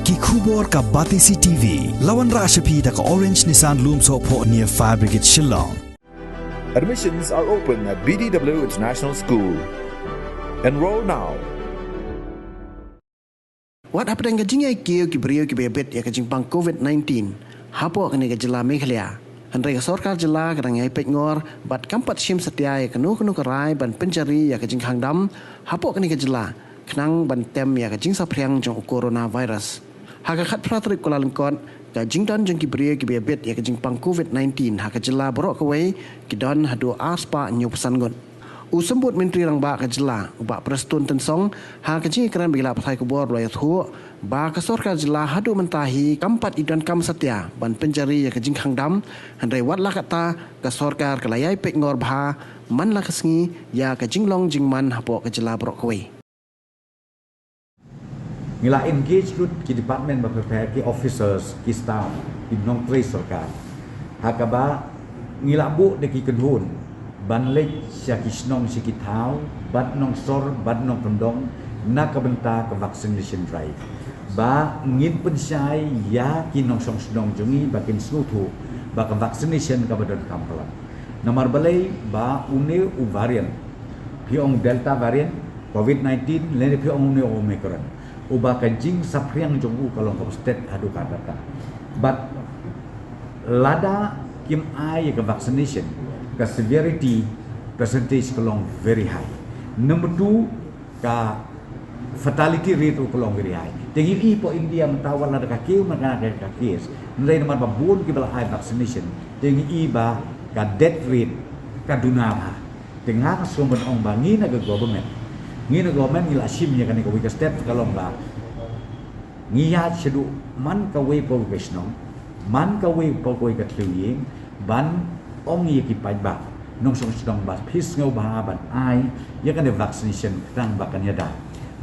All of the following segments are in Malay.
Ki khubor ka Batisi TV. Lawan Rashapi da ka Orange Nissan Loom Sopho near Fire Brigade Shillong. Admissions are open at BDW International School. Enroll now. Wat apa dengan jingai kieu ki brio ki bebet ya kajing pang COVID-19. Hapo kene ka jela Meghalaya. Andai ka sorkar jela kadang ai pek ngor bat kampat sim setia ya kenu kerai ban pencari ya kajing hangdam. Hapo kene ka jela kenang ban tem ya kajing sapriang jong coronavirus. Haka khat pratrik Kuala Lumpur kajing don jong ki brio ki bebet ya kajing pang COVID-19 haka jela borok kawai ki don hadu aspa nyu pesan gon. Usembut Menteri Rang Ba Kajela, ubak Prestun Tensong, ha kajing keran bila pasai kubor loya thu, ba kasor Kajela hadu mentahi kampat idan kam setia ban penjari ya kajing hangdam, handai wat la kata kasorkar kelayai pek ngor bha, man la kesngi ya kajing long jingman hapo Kajela borok kowe. Ngila engage lut ki department ba prepare ki officers ki staff ki nong trace sorkar. Hakaba ngila bu de ki kedhun ban lek syaki snong syaki thau bat nong sor bat nong pendong na kabenta ke vaccination drive ba ngin pensai ya ki nong song snong jungi bakin slutu ba ke vaccination ka badon kampala nomor balai ba une u variant piong delta variant covid-19 le piong une omicron u ba ka jing sapriang jongu kalong ka state adu ka data but lada kim ai ke vaccination ka severity percentage kelong very high. Number 2, ka fatality rate kelong very high. Tengi i po India mentawal ada kakiu maka ka case. Nilai nomor babun ki bala high vaccination. Tengi i ba ka death rate ka dunama. Tengah sumber ong bangi na government. Ngina government ngila sim nya kan ka wika step kalong ba. Ngiya sedu man ka way po kesnong. Man ka way po ko ka tluing ban ong ye ki pajba nong song sedang bas pis ngau bahaban ai ya kan vaccination tang bakan yada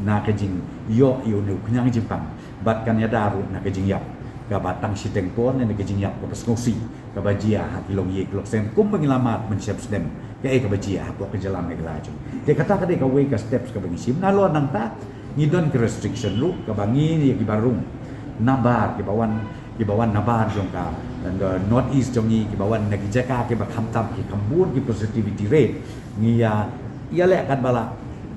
na kajing yo ne kunyang jipang bat kan yada ru na kajing yap ka batang siteng pon ne kajing yap ko pas ngosi ka bajia hakilong ye klok sen kum mengilamat mensiap sedem ka ka bajia haplo ke jalan meglaju de kata ka de ka we ka steps ka bangisim na lo nang ta ngidon ke restriction lu ka bangi ye ki barung nabar ki bawan nabar jong ka dan north east jong ni ki bawan nagi jaka ki ba khamtam ki kambun ki positivity rate ngia ia le kan bala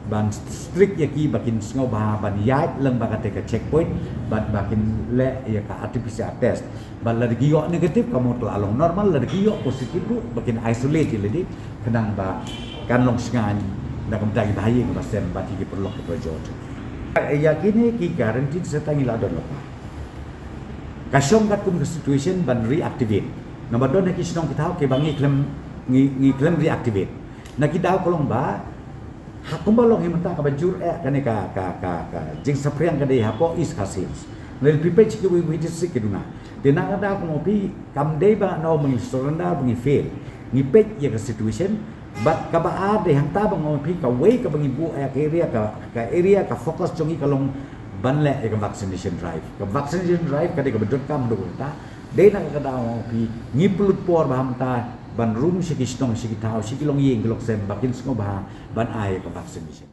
ban strict ya ki bakin ngau ba ban yai leng ba ka te ka checkpoint ban bakin le ya ka artificial test ban la gi yo negatif kamu tel along normal la gi yo positif lu bakin isolate le kenang ba kan long sngan na kam dai bahaya ke basen ba ki perlu ke projot yakini ki guarantee serta ngila don lo kasong kat kum situation ban reactivate nomor 2 nak kisnong kita ke bangi claim reactivate nak kita kolong ba hakum balong himta ka bajur kane ka jing sapriang ka de hapo is kasils lel pipe chiki we disik keduna de nak ada ko mopi kam de ba no mengi surrender mengi fail ngi pek ya ka situation bat ka ba ade hanta bang mopi ka we ka bangi bu area ka fokus jongi kalong ban le ka vaccination drive kade ka bedot kam do ta de na ka daw pi ngi pulut por baham ta ban room sikistong sikitaw sikilong yeng glok sem bakin sko ba ban ai ka vaccination